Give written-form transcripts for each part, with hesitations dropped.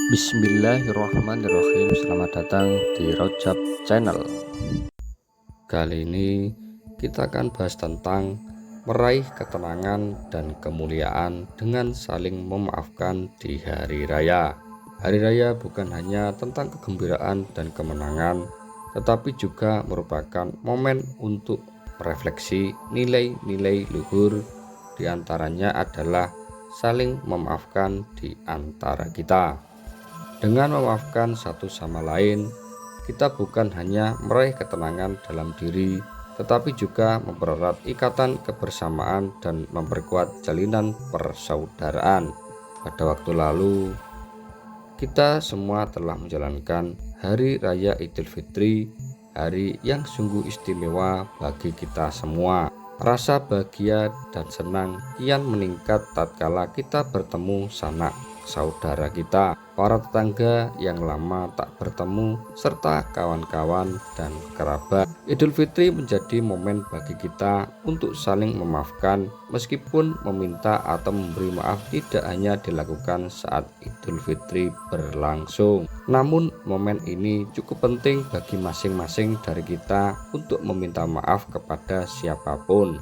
Bismillahirrahmanirrahim. Selamat datang di Rojab Channel. Kali ini kita akan bahas tentang meraih ketenangan dan kemuliaan dengan saling memaafkan di hari raya. Hari raya bukan hanya tentang kegembiraan dan kemenangan, tetapi juga merupakan momen untuk merefleksi nilai-nilai luhur. Di antaranya adalah saling memaafkan di antara kita. Dengan memaafkan satu sama lain, kita bukan hanya meraih ketenangan dalam diri, tetapi juga mempererat ikatan kebersamaan dan memperkuat jalinan persaudaraan. Pada waktu lalu, kita semua telah menjalankan Hari Raya Idul Fitri, hari yang sungguh istimewa bagi kita semua. Rasa bahagia dan senang kian meningkat tatkala kita bertemu sanak saudara kita, para tetangga yang lama tak bertemu, serta kawan-kawan dan kerabat. Idul Fitri menjadi momen bagi kita untuk saling memaafkan, meskipun meminta atau memberi maaf tidak hanya dilakukan saat Idul Fitri berlangsung. Namun momen ini cukup penting bagi masing-masing dari kita untuk meminta maaf kepada siapapun,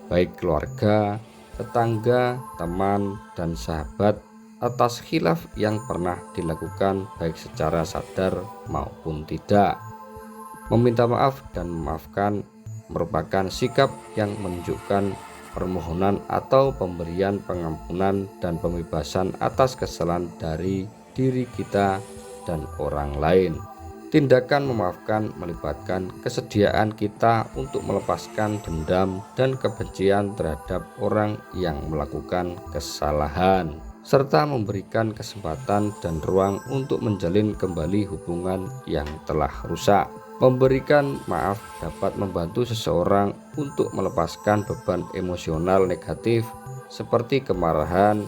baik keluarga, tetangga, teman, dan sahabat, atas khilaf yang pernah dilakukan baik secara sadar maupun tidak. Meminta maaf dan memaafkan merupakan sikap yang menunjukkan permohonan atau pemberian pengampunan dan pembebasan atas kesalahan dari diri kita dan orang lain. Tindakan memaafkan melibatkan kesediaan kita untuk melepaskan dendam dan kebencian terhadap orang yang melakukan kesalahan, serta memberikan kesempatan dan ruang untuk menjalin kembali hubungan yang telah rusak. Memberikan maaf dapat membantu seseorang untuk melepaskan beban emosional negatif seperti kemarahan,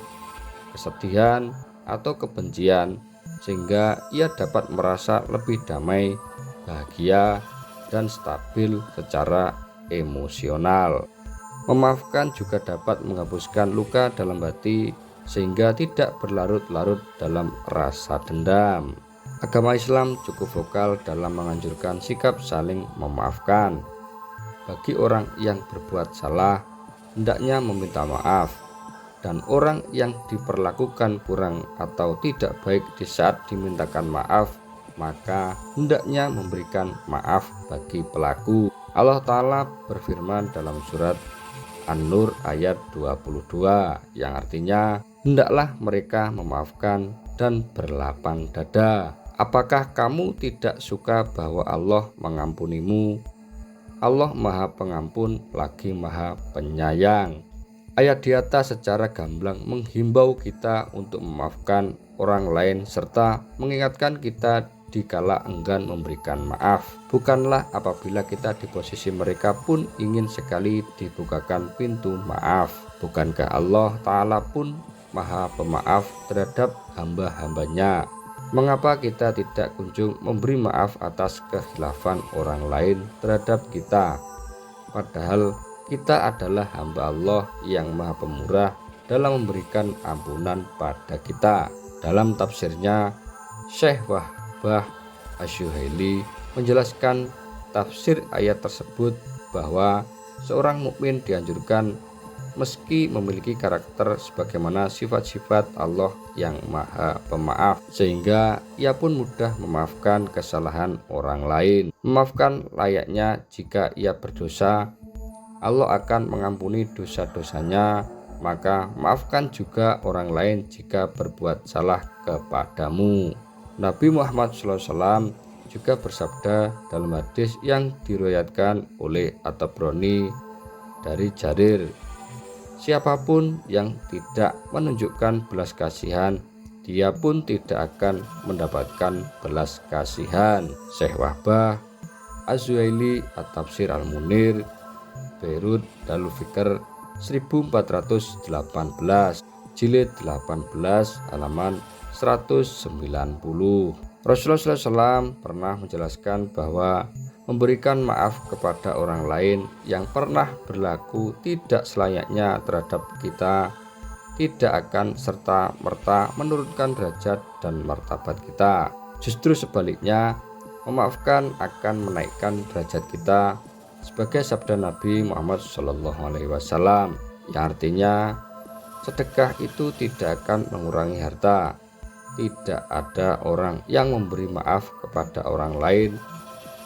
kesedihan, atau kebencian, sehingga ia dapat merasa lebih damai, bahagia, dan stabil secara emosional. Memaafkan juga dapat menghapuskan luka dalam hati sehingga tidak berlarut-larut dalam rasa dendam. Agama Islam cukup vokal dalam menganjurkan sikap saling memaafkan. Bagi orang yang berbuat salah, hendaknya meminta maaf, dan orang yang diperlakukan kurang atau tidak baik di saat dimintakan maaf, maka hendaknya memberikan maaf bagi pelaku. Allah Ta'ala berfirman dalam surat An-Nur ayat 22 yang artinya, hendaklah mereka memaafkan dan berlapang dada. Apakah kamu tidak suka bahwa Allah mengampunimu? Allah Maha Pengampun lagi Maha Penyayang. Ayat di atas secara gamblang menghimbau kita untuk memaafkan orang lain serta mengingatkan kita dikala enggan memberikan maaf. Bukanlah apabila kita di posisi mereka pun ingin sekali dibukakan pintu maaf. Bukankah Allah Ta'ala pun Maha Pemaaf terhadap hamba-hambanya? Mengapa kita tidak kunjung memberi maaf atas kekhilafan orang lain terhadap kita? Padahal kita adalah hamba Allah yang Maha Pemurah dalam memberikan ampunan pada kita. Dalam tafsirnya, Syekh Wahbah Asy-Syuhaili menjelaskan tafsir ayat tersebut bahwa seorang mukmin dianjurkan meski memiliki karakter sebagaimana sifat-sifat Allah yang Maha Pemaaf, sehingga ia pun mudah memaafkan kesalahan orang lain. Memaafkan layaknya jika ia berdosa, Allah akan mengampuni dosa-dosanya, maka maafkan juga orang lain jika berbuat salah kepadamu. Nabi Muhammad SAW juga bersabda dalam hadis yang diriwayatkan oleh At-Tabrani dari Jarir, siapapun yang tidak menunjukkan belas kasihan, dia pun tidak akan mendapatkan belas kasihan. Syekh Wahbah Az-Zuhaili At-Tafsir Al-Munir, Beirut Darul Fikr 1418, jilid 18, halaman 190. Rasulullah SAW pernah menjelaskan bahwa memberikan maaf kepada orang lain yang pernah berlaku tidak selayaknya terhadap kita tidak akan serta-merta menurunkan derajat dan martabat kita. Justru sebaliknya, memaafkan akan menaikkan derajat kita, sebagai sabda Nabi Muhammad SAW, yang artinya sedekah itu tidak akan mengurangi harta. Tidak ada orang yang memberi maaf kepada orang lain,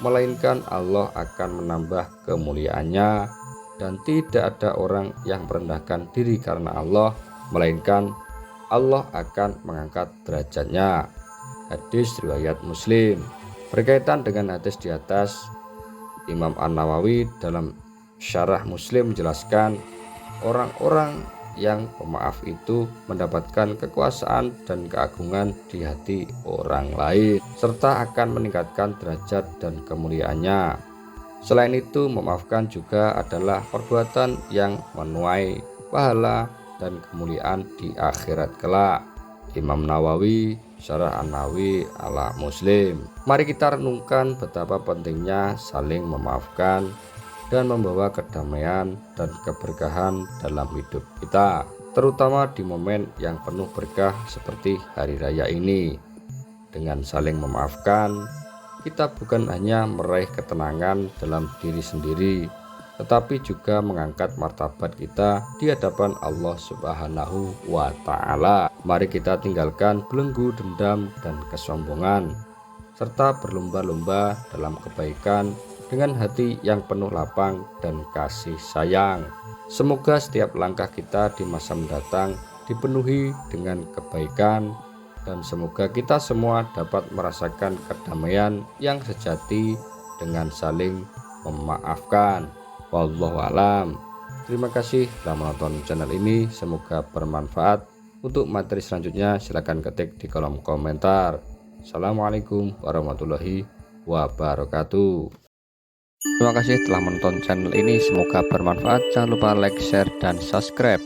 melainkan Allah akan menambah kemuliaannya, dan tidak ada orang yang merendahkan diri karena Allah, melainkan Allah akan mengangkat derajatnya. Hadis riwayat Muslim. Berkaitan dengan hadis di atas, Imam An-Nawawi dalam Syarah Muslim menjelaskan, orang-orang yang pemaaf itu mendapatkan kekuasaan dan keagungan di hati orang lain, serta akan meningkatkan derajat dan kemuliaannya. Selain itu, memaafkan juga adalah perbuatan yang menuai pahala dan kemuliaan di akhirat kelak. Imam Nawawi, Syarah An-Nawawi ala Muslim. Mari kita renungkan betapa pentingnya saling memaafkan dan membawa kedamaian dan keberkahan dalam hidup kita, terutama di momen yang penuh berkah seperti hari raya ini. Dengan saling memaafkan, kita bukan hanya meraih ketenangan dalam diri sendiri, tetapi juga mengangkat martabat kita di hadapan Allah Subhanahu wa Ta'ala. Mari kita tinggalkan belenggu dendam dan kesombongan, serta berlomba-lomba dalam kebaikan dengan hati yang penuh lapang dan kasih sayang. Semoga setiap langkah kita di masa mendatang dipenuhi dengan kebaikan, dan semoga kita semua dapat merasakan kedamaian yang sejati dengan saling memaafkan. Wallahu a'lam. Terima kasih telah menonton channel ini, semoga bermanfaat. Untuk materi selanjutnya silahkan ketik di kolom komentar. Assalamualaikum warahmatullahi wabarakatuh. Terima kasih telah menonton channel ini, semoga bermanfaat. Jangan lupa like, share, dan subscribe.